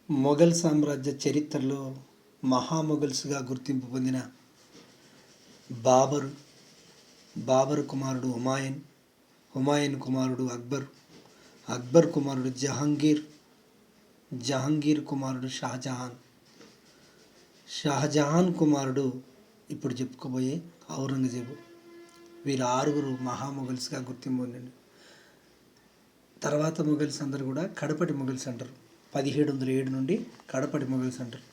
మొఘల్ సామ్రాజ్య చరిత్రలో మహామొఘల్స్గా గుర్తింపు పొందిన బాబరు, బాబరు కుమారుడు హుమాయూన్, హుమాయూన్ కుమారుడు అక్బర్, అక్బర్ కుమారుడు జహాంగీర్, జహాంగీర్ కుమారుడు షాజహాన్, షాజహాన్ కుమారుడు ఇప్పుడు చెప్పుకోబోయే ఔరంగజేబు. వీరు ఆరుగురు మహామొఘల్స్గా గుర్తింపు పొందింది. తర్వాత మొఘల్స్ అందరూ కూడా కడపటి మొఘల్స్ అంటారు. 1707 నుండి కడపటి మొఘల్స్ అంటారు.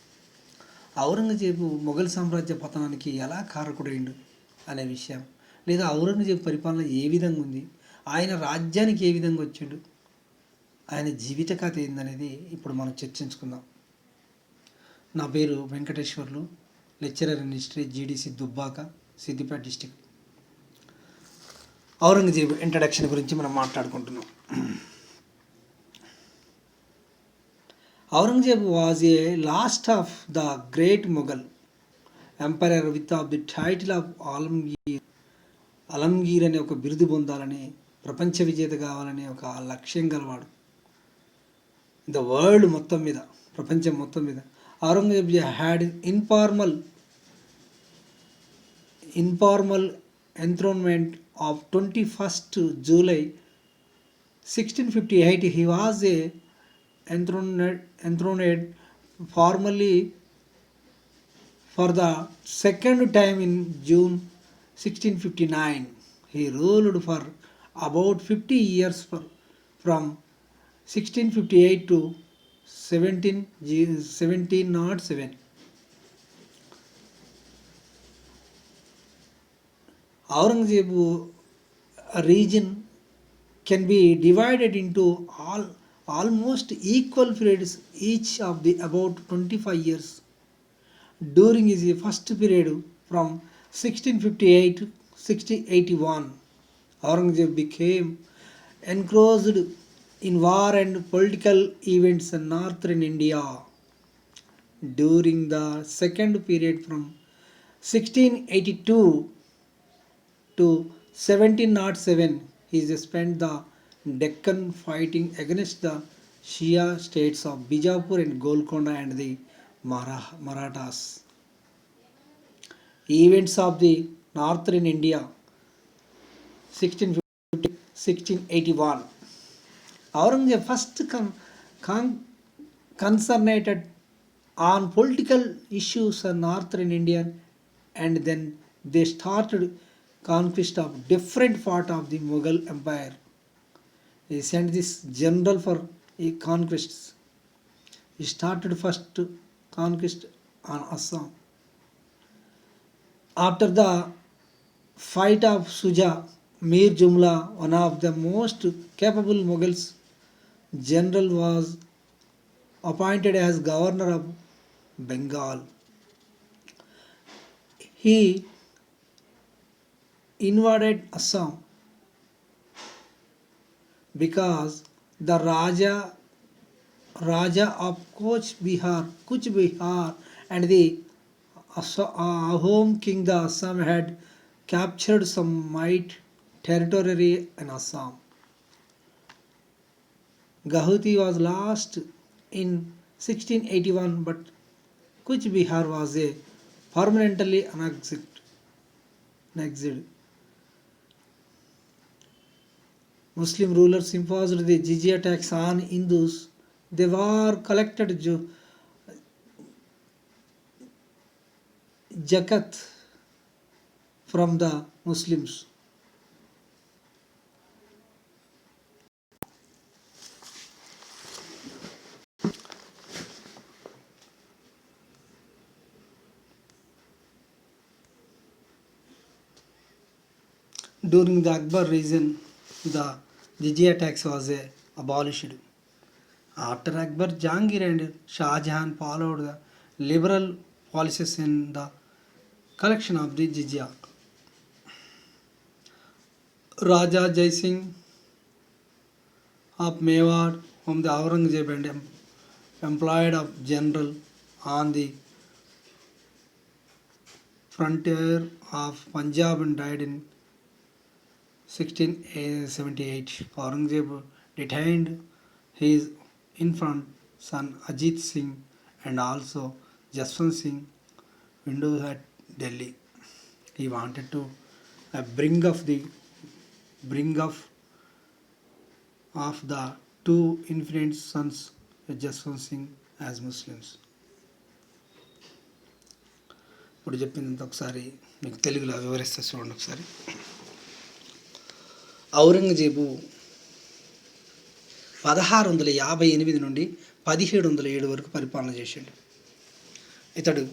ఔరంగజేబు మొఘల్ సామ్రాజ్య పతనానికి ఎలా కారకుడైండు అనే విషయం, లేదా ఔరంగజేబు పరిపాలన ఏ విధంగా ఉంది, ఆయన రాజ్యానికి ఏ విధంగా వచ్చిండు, ఆయన జీవిత కథ ఏందనేది ఇప్పుడు మనం చర్చించుకుందాం. నా పేరు Venkateswarlu, lecturer in history, GDC Dubbaka, Siddipet district. Aurangzeb introduction గురించి మనం మాట్లాడుకుంటున్నాం. Aurangzeb was a last of the great Mughal emperor with the title of Alamgir. Alamgir అనే ఒక బిరుదు పొందాలని, ప్రపంచ విజేత కావాలనే ఒక లక్ష్యం గలవాడు. ద వరల్డ్ మొత్తం మీద, ప్రపంచం మొత్తం మీద. Aurangzeb had informal enthronement of 21st July 1658. He was a enthroned formally for the second time in June 1659. He ruled for about 50 years from 1658 to 1707. Aurangzeb region can be divided into almost equal periods, each of the about 25 years. During his first period from 1658 to 1681, Aurangzeb became engrossed in war and political events in northern India. During the second period from 1682 to 1707, he spent the Deccan fighting against the Shia states of Bijapur and Golconda and the Marathas. Events of the northern India 1650-1681. Aurangzeb first concentrated on political issues in northern India, and then they started conquest of different part of the Mughal Empire. He sent this general for a conquest. He started first conquest on Assam. After the fight of Suja, Mir Jumla, one of the most capable Mughals general, was appointed as governor of Bengal. He invaded Assam because the Raja of Kuch Bihar and the Ahom king the Assam had captured some might territory in Assam. Gahuti was lost in 1681, but Kuch Bihar was a permanently annexed. Muslim rulers imposed the jizya tax on Hindus. They were collected zakat from the Muslims. During the Akbar reign, the jizya tax was abolished. After Akbar, Jahangir and Shah Jahan followed the liberal policies in the collection of the jizya. Raja Jai Singh of Mewar, whom the Aurangzeb and employed of general on the frontier of Punjab and died in 1678. Aurangzeb detained his infant son Ajit Singh and also Jaswant Singh windows at Delhi. He wanted to bring of the two influent sons of Jaswant Singh as Muslims. ఇప్పుడు చెప్పిందంత ఒకసారి మీకు తెలుగులో వివరిస్తే చూడండి ఒకసారి. ఔరంగజేబు 1658 నుండి 1707 వరకు పరిపాలన చేసిండు. ఇతడు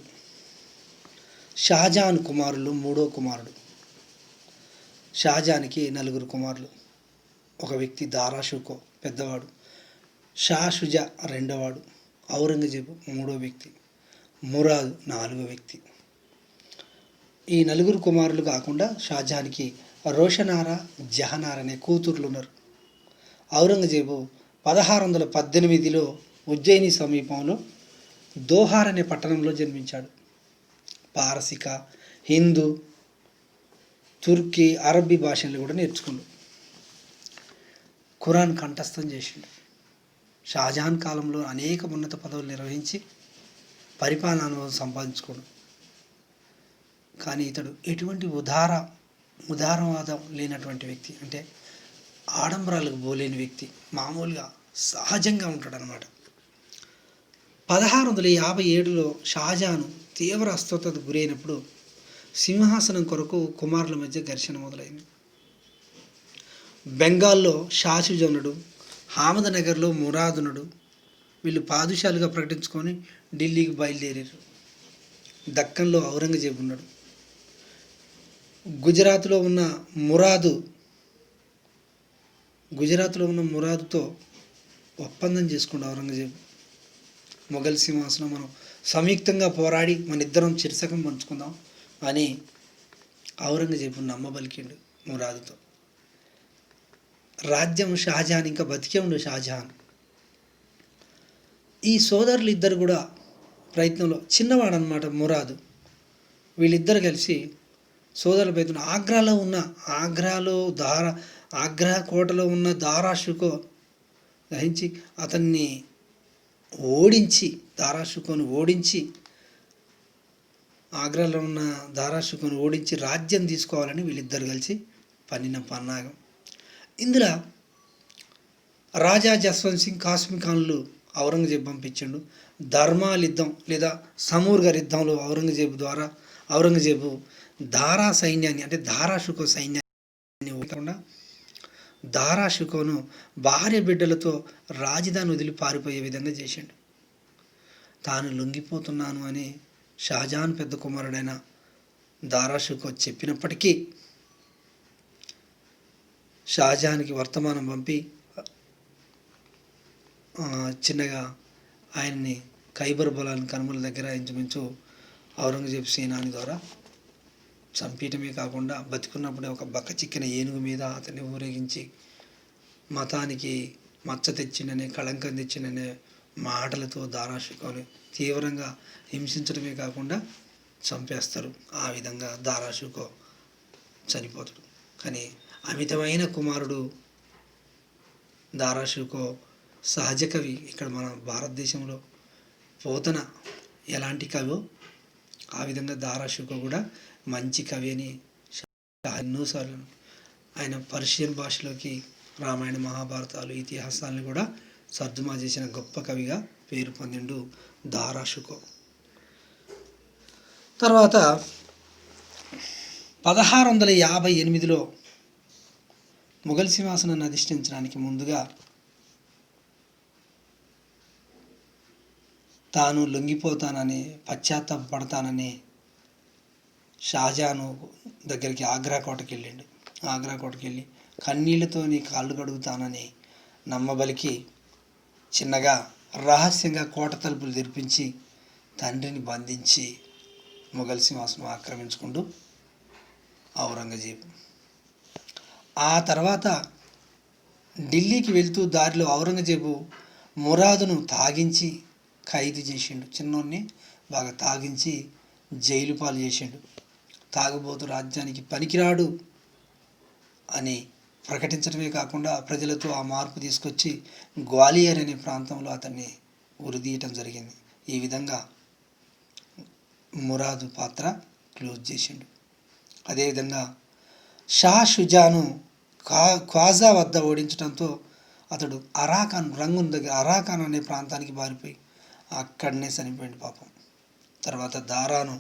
షాజహాన్ కుమారులు మూడో కుమారుడు. షాజహాన్కి 4 కుమారులు. ఒక వ్యక్తి దారాషుకో పెద్దవాడు, షా షుజా రెండోవాడు, ఔరంగజేబు మూడో వ్యక్తి, మురాద్ 4వ వ్యక్తి. ఈ 4 కుమారులు కాకుండా షాజహాన్కి రోషనారా, జహనార్ అనే కూతుర్లు ఉన్నారు. ఔరంగజేబు 1618లో ఉజ్జయిని సమీపంలో దోహార్ అనే పట్టణంలో జన్మించాడు. పారసిక, హిందూ, తుర్కీ, అరబ్బీ భాషలు కూడా నేర్చుకున్నాడు. ఖురాన్ కంఠస్థం చేసిండు. షాజహాన్ కాలంలో అనేక ఉన్నత పదవులు నిర్వహించి పరిపాలన అనుభవం సంపాదించుకోడు. కానీ ఇతడు ఎటువంటి ఉదారవాదం లేనటువంటి వ్యక్తి, అంటే ఆడంబరాలకు పోలేని వ్యక్తి, మామూలుగా సహజంగా ఉంటాడనమాట. 1657లో షాజహాన్ తీవ్ర అస్వస్థతకు గురైనప్పుడు సింహాసనం కొరకు కుమారుల మధ్య ఘర్షణ మొదలైంది. బెంగాల్లో షాషుజనుడు, అహ్మద్నగర్లో మురాదునుడు వీళ్ళు పాదుషాలుగా ప్రకటించుకొని ఢిల్లీకి బయలుదేరారు. దక్కన్లో ఔరంగజేబు ఉన్నాడు. గుజరాత్లో ఉన్న మురాదుతో ఒప్పందం చేసుకుండు ఔరంగజేబు. మొఘల్ సింహాసనం మనం సంయుక్తంగా పోరాడి మన ఇద్దరం చిరసకం పంచుకుందాం అని ఔరంగజేబు నమ్మబలికిండు మురాదుతో. రాజ్యం షాజహాన్ ఇంకా బతికే ఉండు షాజహాన్. ఈ సోదరులు ఇద్దరు కూడా ప్రయత్నంలో చిన్నవాడనమాట మురాదు. వీళ్ళిద్దరు కలిసి సోదరుల ప్రయత్నం ఆగ్రా కోటలో ఉన్న దారాషుకో గ్రహించి అతన్ని ఓడించి ఆగ్రాలో ఉన్న దారాషుకోని ఓడించి రాజ్యం తీసుకోవాలని వీళ్ళిద్దరు కలిసి పన్నిన పన్నాగం. ఇందులో రాజా జస్వంత్ సింగ్, కాసిం ఖాన్లు ఔరంగజేబు పంపించిండు. ధర్మాల్ యుద్ధం లేదా సమూర్గర్ యుద్ధంలో ఔరంగజేబు దారా సైన్యాన్ని అంటే దారాషుకో సైన్యాన్ని కాకుండా దారాషుకోను భార్య బిడ్డలతో రాజధాని వదిలి పారిపోయే విధంగా చేసిండు. తాను లొంగిపోతున్నాను అని షాజహాన్ పెద్ద కుమారుడైన దారాషుకో చెప్పినప్పటికీ షాజహాన్కి వర్తమానం పంపి చిన్నగా ఆయన్ని ఖైబర్ బలాన్ కనుమల దగ్గర ఇంచుమించు ఔరంగజేబు సేనాని ద్వారా చంపేయటమే కాకుండా బతికున్నప్పుడే ఒక బక్క చిక్కిన ఏనుగు మీద అతన్ని ఊరేగించి మతానికి మచ్చ తెచ్చిండనే, కళంకం తెచ్చిండనే మాటలతో దారాషుకోని తీవ్రంగా హింసించడమే కాకుండా చంపేస్తారు. ఆ విధంగా దారాషుకో చనిపోతాడు. కానీ అమితమైన కుమారుడు దారాషుకో సహజ కవి. ఇక్కడ మన భారతదేశంలో పోతన ఎలాంటి కవో ఆ విధంగా దారాషుకో కూడా మంచి కవి అని ఎన్నోసార్లు ఆయన పర్షియన్ భాషలోకి రామాయణ, మహాభారతాలు, ఇతిహాసాలను కూడా తర్జుమా చేసిన గొప్ప కవిగా పేరు పొందిండు దారాషుకో. తర్వాత 1658లో మొఘల్ సింహాసనాన్ని అధిష్ఠించడానికి ముందుగా తాను లొంగిపోతానని, పశ్చాత్తాపడతానని షాజహాను దగ్గరికి ఆగ్రా కోటకి వెళ్ళి కన్నీళ్లతో నీ కాళ్ళు కడుగుతానని నమ్మబలికి చిన్నగా రహస్యంగా కోట తలుపులు తెరిపించి తండ్రిని బంధించి మొఘల్ సింహాసనం ఆక్రమించుకుంటూ ఔరంగజేబు. ఆ తర్వాత ఢిల్లీకి వెళ్తూ దారిలో ఔరంగజేబు మురాదును తాగించి ఖైదు చేసిండు. చిన్నోన్ని బాగా తాగించి జైలు పాలు చేసిండు. తాగుబోతు రాజ్యానికి పనికిరాడు అని ప్రకటించడమే కాకుండా ప్రజలతో ఆ మార్పు తీసుకొచ్చి గ్వాలియర్ అనే ప్రాంతంలో అతన్ని ఉరిదీయటం జరిగింది. ఈ విధంగా మురాదు పాత్ర క్లోజ్ చేసిండు. అదేవిధంగా షా షుజాను ఖ్వాజా వద్ద ఓడించడంతో అతడు అరాకాన్ రంగున్ దగ్గర అరాకాన్ అనే ప్రాంతానికి పారిపోయి అక్కడనే చనిపోయింది పాపం. తర్వాత దారాను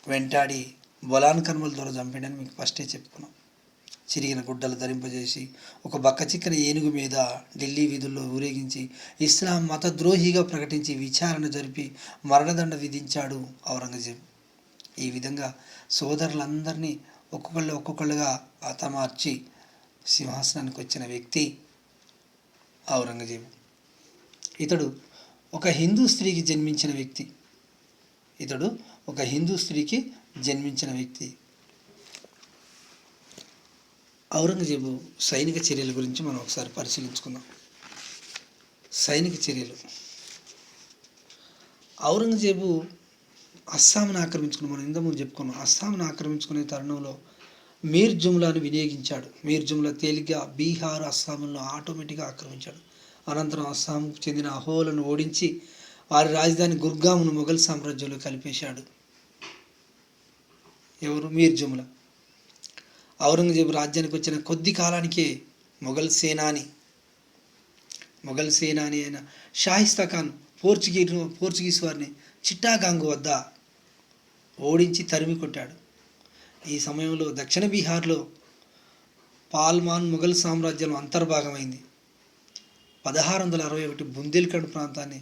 వెంటాడి బొలాన్ కర్మల ద్వారా చంపిండని మీకు ఫస్టే చెప్పుకున్నాం. చిరిగిన గుడ్డలు ధరింపజేసి ఒక బక్కచిక్కని ఏనుగు మీద ఢిల్లీ వీధుల్లో ఊరేగించి ఇస్లాం మతద్రోహిగా ప్రకటించి విచారణ జరిపి మరణదండ విధించాడు ఔరంగజేబు. ఈ విధంగా సోదరులందరినీ ఒక్కొక్కళ్ళుగా హతమార్చి సింహాసనానికి వచ్చిన వ్యక్తి ఔరంగజేబు. ఇతడు ఒక హిందూ స్త్రీకి జన్మించిన వ్యక్తి. ఔరంగజేబు సైనిక చర్యల గురించి మనం ఒకసారి పరిశీలించుకుందాం. సైనిక చర్యలు. ఔరంగజేబు అస్సాంను ఆక్రమించుకుని మనం ఇంతకుముందు చెప్పుకున్నాం. అస్సాంను ఆక్రమించుకునే తరుణంలో మీర్ జుమ్లాను వినియోగించాడు. మీర్ జుమ్లా తేలిగ్గా బీహార్, అస్సాంలను ఆటోమేటిక్గా ఆక్రమించాడు. అనంతరం అస్సాంకు చెందిన అహోలను ఓడించి వారి రాజధాని గుర్గామును మొఘల్ సామ్రాజ్యంలో కలిపేశాడు. ఎవరు? మీర్ జుమ్లా. ఔరంగజేబు రాజ్యానికి వచ్చిన కొద్ది కాలానికే మొఘల్ సేనాని అయిన షాయిస్తా ఖాన్ పోర్చుగీస్ వారిని చిట్టాగాంగ్ వద్ద ఓడించి తరిమి కొట్టాడు. ఈ సమయంలో దక్షిణ బీహార్లో పాల్మాన్ మొఘల్ సామ్రాజ్యంలో అంతర్భాగమైంది. 1661 బుందేల్ఖండ్ ప్రాంతాన్ని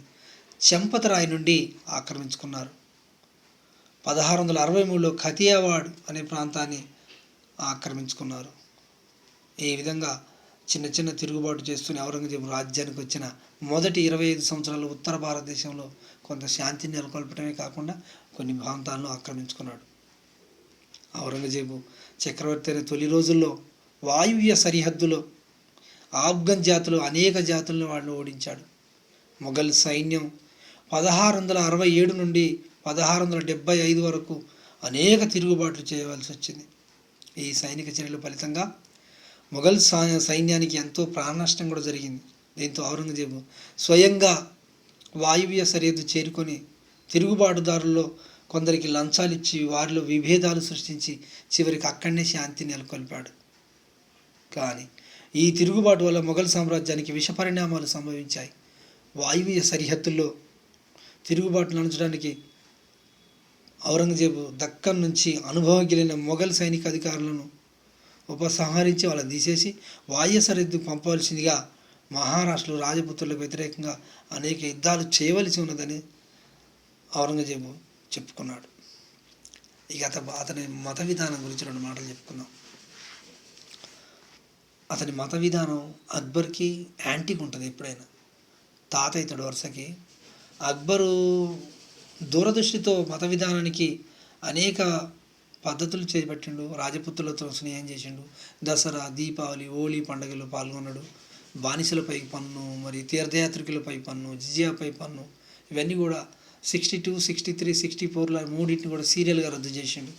చంపతరాయ్ నుండి ఆక్రమించుకున్నారు. 1663లో ఖతియావాడ్ అనే ప్రాంతాన్ని ఆక్రమించుకున్నారు. ఈ విధంగా చిన్న చిన్న తిరుగుబాటు చేస్తూనే ఔరంగజేబు రాజ్యానికి వచ్చిన మొదటి 25 సంవత్సరాలు ఉత్తర భారతదేశంలో కొంత శాంతిని నెలకొల్పడమే కాకుండా కొన్ని ప్రాంతాలను ఆక్రమించుకున్నాడు. ఔరంగజేబు చక్రవర్తి అయిన తొలి రోజుల్లో వాయువ్య సరిహద్దులో ఆఫ్ఘన్ జాతులు అనేక జాతులను వాళ్ళు ఓడించాడు. మొఘల్ సైన్యం 1667 నుండి 1675 వరకు అనేక తిరుగుబాట్లు చేయవలసి వచ్చింది. ఈ సైనిక చర్యల ఫలితంగా మొఘల్ సైన్యానికి ఎంతో ప్రాణ నష్టం కూడా జరిగింది. దీంతో ఔరంగజేబు స్వయంగా వాయువ్య సరిహద్దు చేరుకొని తిరుగుబాటుదారుల్లో కొందరికి లంచాలు ఇచ్చి వారిలో విభేదాలు సృష్టించి చివరికి అక్కడనే శాంతి నెలకొల్పాడు. కానీ ఈ తిరుగుబాటు వల్ల మొఘల్ సామ్రాజ్యానికి విషపరిణామాలు సంభవించాయి. వాయువ్య సరిహద్దుల్లో తిరుగుబాటు నడచడానికి ఔరంగజేబు దక్కన్ నుంచి అనుభవగిలిన మొఘల్ సైనిక అధికారులను ఉపసంహరించి వాళ్ళని తీసేసి వాయువ్య సరిహద్దుకు పంపవలసిందిగా మహారాష్ట్రలో రాజపుత్రులకు వ్యతిరేకంగా అనేక యుద్ధాలు చేయవలసి ఉన్నదని ఔరంగజేబు చెప్పుకున్నాడు. ఇక అతని మత విధానం గురించి 2 మాటలు చెప్పుకుందాం. అతని మత విధానం అక్బర్కి యాంటీగా ఉంటుంది. ఎప్పుడైనా తాత ఇతడు వరుసకి అక్బరు దూరదృష్టితో మత విధానానికి అనేక పద్ధతులు చేపట్టిండు. రాజపుత్రులతో స్నేహం చేసిండు. దసరా, దీపావళి, హోలీ పండుగలో పాల్గొన్నాడు. బానిసలపై పన్ను, మరి తీర్థయాత్రికులపై పన్ను, జిజియాపై పన్ను, ఇవన్నీ కూడా 62, 63, 64 మూడింటిని కూడా సీరియల్గా రద్దు చేసిండు.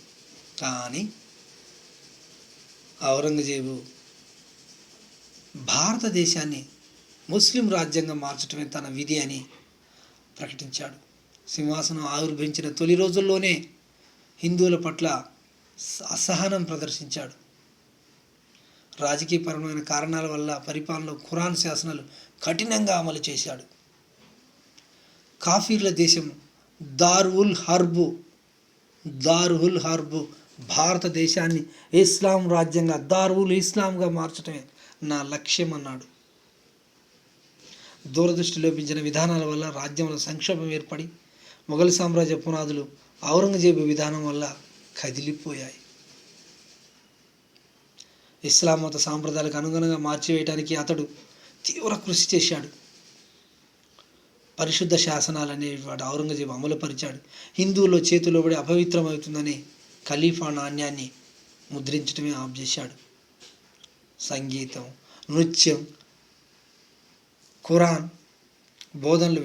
కానీ ఔరంగజేబు భారతదేశాన్ని ముస్లిం రాజ్యంగా మార్చడమే తన విధి అని ప్రకటించాడు. సింహాసనం ఆవిర్భవించిన తొలి రోజుల్లోనే హిందువుల పట్ల అసహనం ప్రదర్శించాడు. రాజకీయపరమైన కారణాల వల్ల పరిపాలనలో ఖురాన్ శాసనాలు కఠినంగా అమలు చేశాడు. కాఫీర్ల దేశం దారుల్ హర్బ్ భారతదేశాన్ని ఇస్లాం రాజ్యంగా దారుల్ ఇస్లాంగా మార్చడమే నా లక్ష్యం అన్నాడు. దూరదృష్టి లోపించిన విధానాల వల్ల రాజ్యంలో సంక్షోభం ఏర్పడి మొఘల్ సామ్రాజ్య పునాదులు ఔరంగజేబు విధానం వల్ల కదిలిపోయాయి. ఇస్లాం మత సాంప్రదాయాలకు అనుగుణంగా మార్చివేయడానికి అతడు తీవ్ర కృషి చేశాడు. పరిశుద్ధ శాసనాలు అనేవి వాటి ఔరంగజేబు అమలుపరిచాడు. హిందువుల్లో చేతిలో పడి అపవిత్రమవుతుందని ఖలీఫా నాణ్యాన్ని ముద్రించడమే ఆప్ చేశాడు. సంగీతం, నృత్యం, ఖురాన్ బోధనలు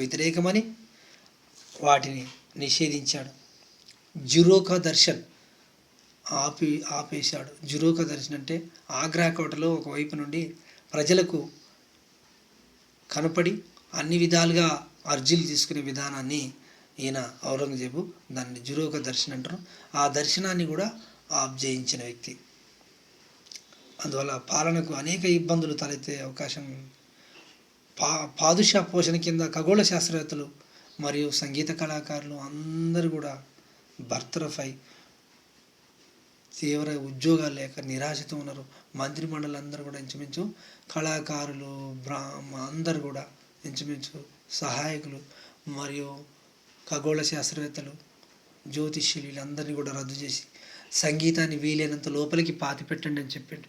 వ్యతిరేకమని వాటిని నిషేధించాడు. జురోకా దర్శన్ ఆపేశాడు. జురోకా దర్శన్ అంటే ఆగ్రా కోటలో ఒకవైపు నుండి ప్రజలకు కనపడి అన్ని విధాలుగా అర్జీలు తీసుకునే విధానాన్ని ఈయన ఔరంగజేబు దాన్ని జురోక దర్శనం అంటారు. ఆ దర్శనాన్ని కూడా జయించిన వ్యక్తి. అందువల్ల పాలనకు అనేక ఇబ్బందులు తలెత్తే అవకాశం. పాదుషా పోషణ కింద ఖగోళ శాస్త్రవేత్తలు మరియు సంగీత కళాకారులు అందరూ కూడా బర్తరఫై తీవ్ర ఉద్యోగాలు లేక నిరాశతో ఉన్నారు. మంత్రిమండలి అందరూ కూడా ఇంచుమించు కళాకారులు అందరూ కూడా ఇంచుమించు సహాయకులు మరియు ఖగోళ శాస్త్రవేత్తలు జ్యోతిష్యులు వీళ్ళందరినీ కూడా రద్దు చేసి సంగీతాన్ని వీలైనంత లోపలికి పాతి పెట్టండి అని చెప్పాడు.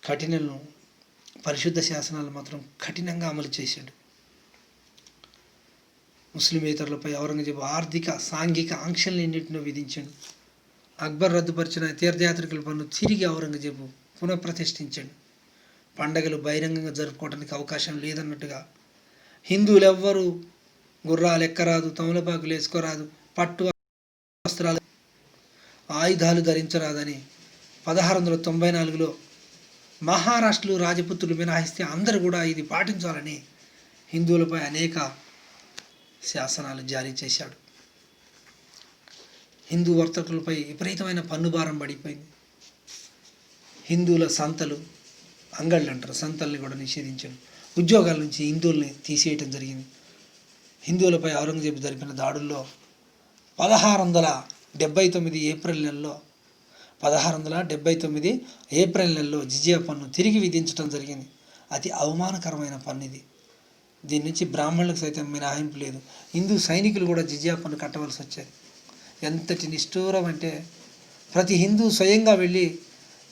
కఠినను పరిశుద్ధ శాసనాలు మాత్రం కఠినంగా అమలు చేశాడు. ముస్లిమేతరులపై ఔరంగజేబు ఆర్థిక సాంఘిక ఆంక్షలన్నింటినో విధించాడు. అక్బర్ రద్దుపరిచిన తీర్థయాత్రికుల పన్ను తిరిగి ఔరంగజేబు పునఃప్రతిష్ఠించాడు. పండగలు బహిరంగంగా జరుపుకోవడానికి అవకాశం లేదన్నట్టుగా హిందువులు ఎవ్వరూ గుర్రాలు ఎక్కరాదు, తమలపాకులు వేసుకోరాదు, పట్టు వస్త్రాలు, ఆయుధాలు ధరించరాదని 1694లో మహారాష్ట్రలో రాజపుత్రులు మినహాయిస్తే అందరూ కూడా ఇది పాటించాలని హిందువులపై అనేక శాసనాలు జారీ చేశాడు. హిందూ వర్తకులపై విపరీతమైన పన్నుభారం పడిపోయింది. హిందువుల సంతలు, అంగళ్ళు అంటారు, సంతల్ని కూడా నిషేధించాడు. ఉద్యోగాల నుంచి హిందువుల్ని తీసేయటం జరిగింది. హిందువులపై ఔరంగజేబు జరిపిన దాడుల్లో 1679 ఏప్రిల్ నెలలో జిజియా పన్ను తిరిగి విధించడం జరిగింది. అతి అవమానకరమైన పన్ను ఇది. దీని నుంచి బ్రాహ్మణులకు సైతం మినహాయింపు లేదు. హిందూ సైనికులు కూడా జిజియా పన్ను కట్టవలసి వచ్చేది. ఎంతటి నిష్ఠూరం అంటే ప్రతి హిందూ స్వయంగా వెళ్ళి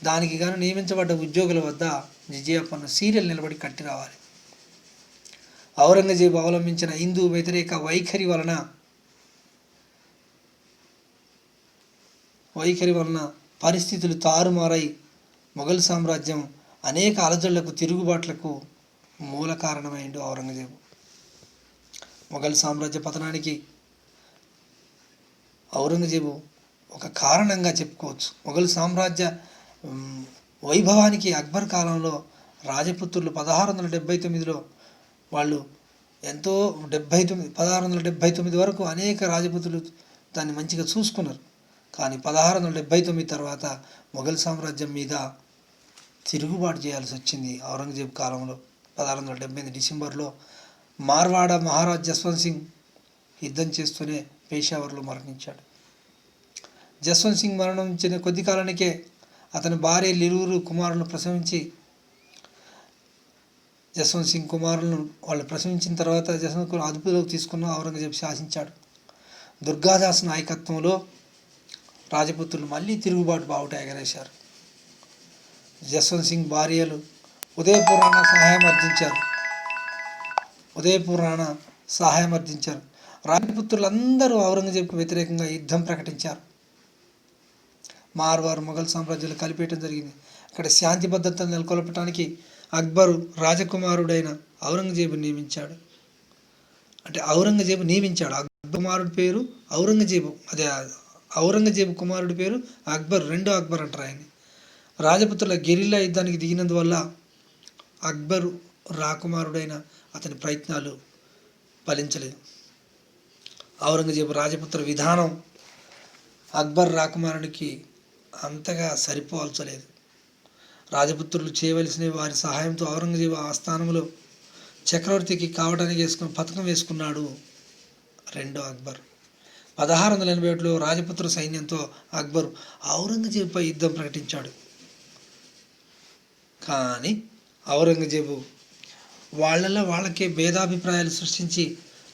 దానికి గాను నియమించబడ్డ ఉద్యోగుల వద్ద జిజియా పన్ను సీరియల్ నిలబడి కట్టి రావాలి. ఔరంగజేబు అవలంబించిన హిందూ వ్యతిరేక వైఖరి వలన పరిస్థితులు తారుమారై మొఘల్ సామ్రాజ్యం అనేక అలజడులకు, తిరుగుబాట్లకు మూల కారణమైండు ఔరంగజేబు. మొఘల్ సామ్రాజ్య పతనానికి ఔరంగజేబు ఒక కారణంగా చెప్పుకోవచ్చు. మొఘల్ సామ్రాజ్య వైభవానికి అక్బర్ కాలంలో రాజపుత్రులు 1679లో వాళ్ళు ఎంతో 1679 వరకు అనేక రాజపుత్రులు దాన్ని మంచిగా చూసుకున్నారు. కానీ 1679 తర్వాత మొఘల్ సామ్రాజ్యం మీద తిరుగుబాటు చేయాల్సి వచ్చింది. ఔరంగజేబు కాలంలో 1678 డిసెంబర్లో మార్వాడ మహారాజ్ జస్వంత్ సింగ్ యుద్ధం చేస్తూనే పేషావర్లో మరణించాడు. జస్వంత్ సింగ్ మరణించిన కొద్ది కాలానికే అతని భార్య ఇరువురు కుమారులను ప్రసవించి జస్వంత్ సింగ్ కుమారులను వాళ్ళు ప్రసవించిన తర్వాత జస్వంత్ అదుపులోకి తీసుకున్న ఔరంగజేబు శాసించాడు. దుర్గాదాస్ నాయకత్వంలో రాజపుత్రులు మళ్ళీ తిరుగుబాటు బావుట ఎగరేశారు. జస్వంత్ సింగ్ భార్యలు ఉదయపూర్ రాణా సహాయం అర్థించారు. రాజపుత్రులందరూ ఔరంగజేబుకు వ్యతిరేకంగా యుద్ధం ప్రకటించారు. మార్వార్ మొఘల్ సామ్రాజ్యాలు కలిపేయటం జరిగింది. ఇక్కడ శాంతి భద్రతలు నెలకొల్పడానికి అక్బరు రాజకుమారుడైన ఔరంగజేబు నియమించాడు. అక్బర్ కుమారుడి పేరు ఔరంగజేబు. అదే ఔరంగజేబు కుమారుడి పేరు అక్బర్, రెండో అక్బర్ అంటారు ఆయన. రాజపుత్రుల గెరిల్లా యుద్ధానికి దిగినందువల్ల అక్బరు రాకుమారుడైన అతని ప్రయత్నాలు ఫలించలేదు. ఔరంగజేబు రాజపుత్ర విధానం అక్బర్ రాకుమారునికి అంతగా సరిపోల్చలేదు. రాజపుత్రులు చేయవలసిన వారి సహాయంతో ఔరంగజేబు ఆ స్థానంలో చక్రవర్తికి కావడానికి పథకం వేసుకున్నాడు రెండో అక్బర్. 1681లో రాజపుత్ర సైన్యంతో అక్బర్ ఔరంగజేబుపై యుద్ధం ప్రకటించాడు. కానీ ఔరంగజేబు వాళ్ళకే భేదాభిప్రాయాలు సృష్టించి